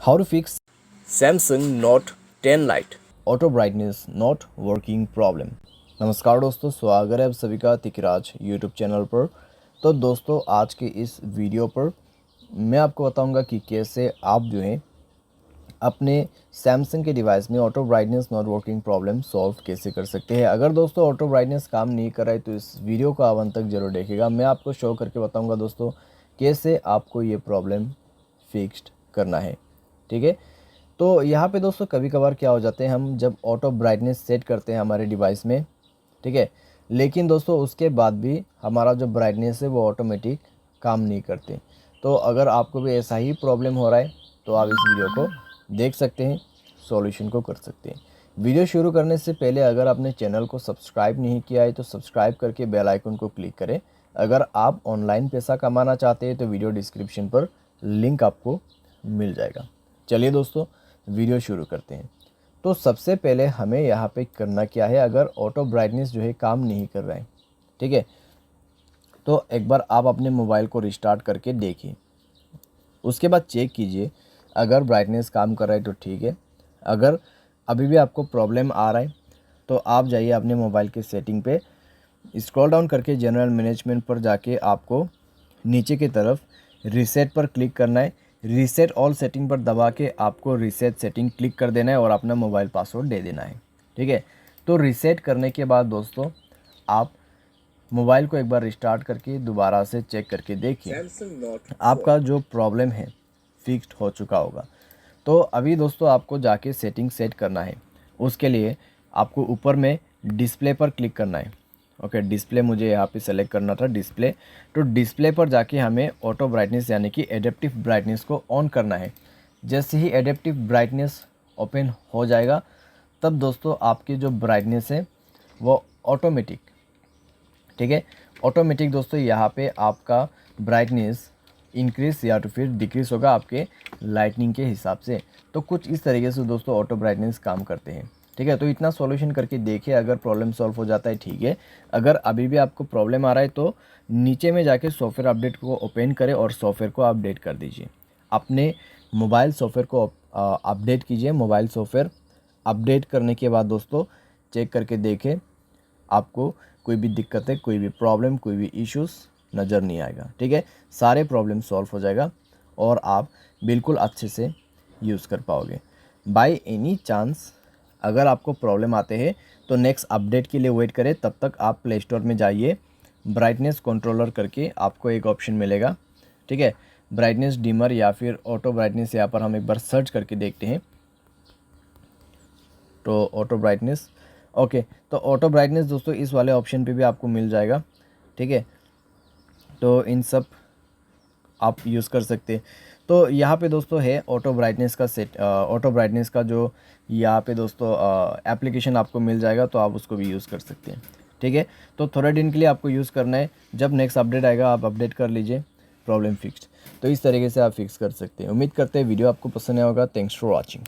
How to fix Samsung Note 10 Lite Auto Brightness Not Working Problem। नमस्कार दोस्तों, स्वागत है आप सभी का तिकराज यूट्यूब चैनल पर। तो दोस्तों, आज के इस वीडियो पर मैं आपको बताऊंगा कि कैसे आप जो है अपने सैमसंग के डिवाइस में auto brightness not working problem solve कैसे कर सकते हैं। अगर दोस्तों ऑटो ब्राइटनेस काम नहीं कर रहा है तो इस वीडियो को आप अंत तक जरूर देखिएगा। मैं आपको शो करके बताऊंगा दोस्तों कैसे आपको ये प्रॉब्लम फिक्स्ड करना है। ठीक है, तो यहाँ पे दोस्तों कभी कभार क्या हो जाते हैं, हम जब ऑटो ब्राइटनेस सेट करते हैं हमारे डिवाइस में, ठीक है, लेकिन दोस्तों उसके बाद भी हमारा जो ब्राइटनेस है वो ऑटोमेटिक काम नहीं करते। तो अगर आपको भी ऐसा ही प्रॉब्लम हो रहा है तो आप इस वीडियो को देख सकते हैं, सॉल्यूशन को कर सकते हैं। वीडियो शुरू करने से पहले अगर आपने चैनल को सब्सक्राइब नहीं किया है तो सब्सक्राइब करके बेल आइकन को क्लिक करें। अगर आप ऑनलाइन पैसा कमाना चाहते हैं तो वीडियो डिस्क्रिप्शन पर लिंक आपको मिल जाएगा। चलिए दोस्तों वीडियो शुरू करते हैं। तो सबसे पहले हमें यहाँ पे करना क्या है, अगर ऑटो ब्राइटनेस जो है काम नहीं कर रहा है, ठीक है, तो एक बार आप अपने मोबाइल को रिस्टार्ट करके देखिए। उसके बाद चेक कीजिए, अगर ब्राइटनेस काम कर रहा है तो ठीक है। अगर अभी भी आपको प्रॉब्लम आ रहा है तो आप जाइए अपने मोबाइल के सेटिंग पे, स्क्रॉल डाउन करके जनरल मैनेजमेंट पर जाके आपको नीचे की तरफ रीसेट पर क्लिक करना है। रीसेट ऑल सेटिंग पर दबा के आपको रीसेट सेटिंग क्लिक कर देना है और अपना मोबाइल पासवर्ड दे देना है। ठीक है, तो रीसेट करने के बाद दोस्तों आप मोबाइल को एक बार रिस्टार्ट करके दोबारा से चेक करके देखिए, आपका जो प्रॉब्लम है फिक्स्ड हो चुका होगा। तो अभी दोस्तों आपको जाके सेटिंग सेट करना है। उसके लिए आपको ऊपर में डिस्प्ले पर क्लिक करना है। ओके, डिस्प्ले मुझे यहाँ पे सेलेक्ट करना था, डिस्प्ले। तो डिस्प्ले पर जाके हमें ऑटो ब्राइटनेस यानी कि एडेप्टिव ब्राइटनेस को ऑन करना है। जैसे ही एडेप्टिव ब्राइटनेस ओपन हो जाएगा तब दोस्तों आपकी जो ब्राइटनेस है वो ऑटोमेटिक, ठीक है, ऑटोमेटिक दोस्तों यहाँ पे आपका ब्राइटनेस इंक्रीज या तो फिर डिक्रीज होगा आपके लाइटनिंग के हिसाब से। तो कुछ इस तरीके से दोस्तों ऑटो ब्राइटनेस काम करते हैं। ठीक है, तो इतना सॉल्यूशन करके देखिए, अगर प्रॉब्लम सॉल्व हो जाता है ठीक है। अगर अभी भी आपको प्रॉब्लम आ रहा है तो नीचे में जाके सॉफ्टवेयर अपडेट को ओपन करें और सॉफ्टवेयर को अपडेट कर दीजिए। अपने मोबाइल सॉफ्टवेयर को अपडेट कीजिए। मोबाइल सॉफ्टवेयर अपडेट करने के बाद दोस्तों चेक करके देखें, आपको कोई भी दिक्कत है, कोई भी प्रॉब्लम, कोई भी इश्यूज़ नज़र नहीं आएगा। ठीक है, सारे प्रॉब्लम सॉल्व हो जाएगा और आप बिल्कुल अच्छे से यूज़ कर पाओगे। बाय एनी चांस अगर आपको प्रॉब्लम आते हैं तो नेक्स्ट अपडेट के लिए वेट करें। तब तक आप प्ले स्टोर में जाइए, ब्राइटनेस कंट्रोलर करके आपको एक ऑप्शन मिलेगा। ठीक है, ब्राइटनेस डिमर या फिर ऑटो ब्राइटनेस, यहाँ पर हम एक बार सर्च करके देखते हैं। तो ऑटो ब्राइटनेस, ओके, तो ऑटो ब्राइटनेस दोस्तों इस वाले ऑप्शन पे भी आपको मिल जाएगा। ठीक है, तो इन सब आप यूज़ कर सकते हैं। तो यहाँ पे दोस्तों है ऑटो ब्राइटनेस का ऑटो ब्राइटनेस का जो यहाँ पे दोस्तों एप्लीकेशन आपको मिल जाएगा, तो आप उसको भी यूज़ कर सकते हैं। ठीक है, तो थोड़े दिन के लिए आपको यूज़ करना है, जब नेक्स्ट अपडेट आएगा आप अपडेट कर लीजिए, प्रॉब्लम फिक्स्ड। तो इस तरीके से आप फिक्स कर सकते हैं। उम्मीद करते हैं वीडियो आपको पसंद आया होगा। Thanks for watching.